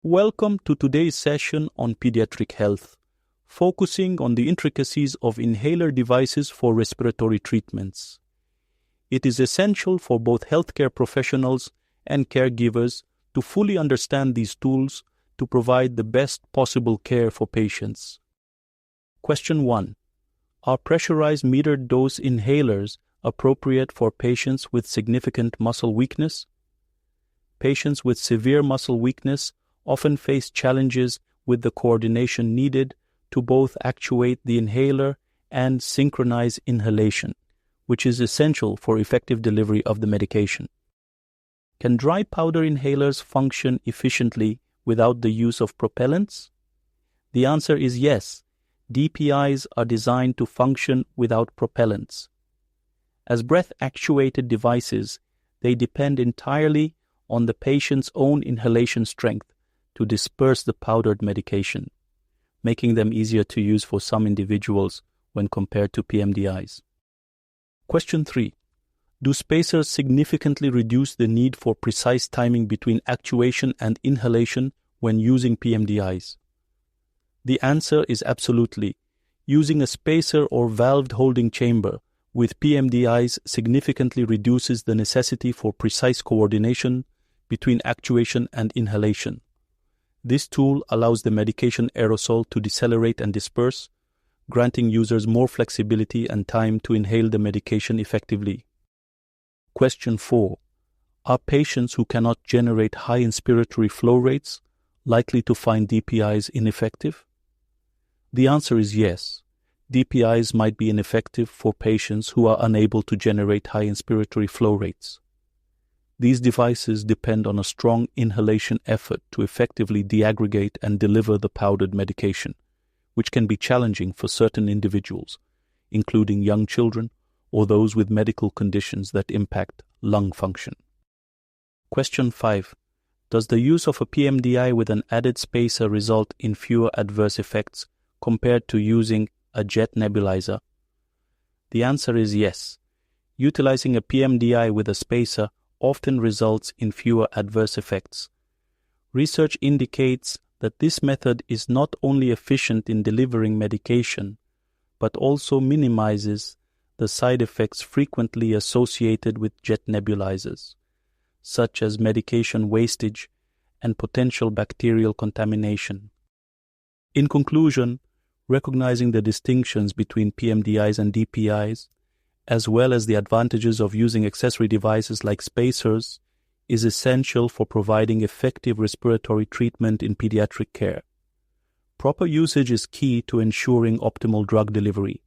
Welcome to today's session on pediatric health, focusing on the intricacies of inhaler devices for respiratory treatments. It is essential for both healthcare professionals and caregivers to fully understand these tools to provide the best possible care for patients. Question 1. Are pressurized metered-dose inhalers appropriate for patients with significant muscle weakness? Patients with severe muscle weakness often face challenges with the coordination needed to both actuate the inhaler and synchronize inhalation, which is essential for effective delivery of the medication. Can dry powder inhalers function efficiently without the use of propellants? The answer is yes. DPIs are designed to function without propellants. As breath-actuated devices, they depend entirely on the patient's own inhalation strength to disperse the powdered medication, making them easier to use for some individuals when compared to pMDIs. Question 3. Do spacers significantly reduce the need for precise timing between actuation and inhalation when using pMDIs? The answer is absolutely. Using a spacer or valved holding chamber with pMDIs significantly reduces the necessity for precise coordination between actuation and inhalation. This tool allows the medication aerosol to decelerate and disperse, granting users more flexibility and time to inhale the medication effectively. Question 4. Are patients who cannot generate high inspiratory flow rates likely to find DPIs ineffective? The answer is yes. DPIs might be ineffective for patients who are unable to generate high inspiratory flow rates. These devices depend on a strong inhalation effort to effectively deaggregate and deliver the powdered medication, which can be challenging for certain individuals, including young children or those with medical conditions that impact lung function. Question 5. Does the use of a pMDI with an added spacer result in fewer adverse effects compared to using a jet nebulizer? The answer is yes. Utilizing a pMDI with a spacer often results in fewer adverse effects. Research indicates that this method is not only efficient in delivering medication, but also minimizes the side effects frequently associated with jet nebulizers, such as medication wastage and potential bacterial contamination. In conclusion, recognizing the distinctions between pMDIs and DPIs, as well as the advantages of using accessory devices like spacers, is essential for providing effective respiratory treatment in pediatric care. Proper usage is key to ensuring optimal drug delivery,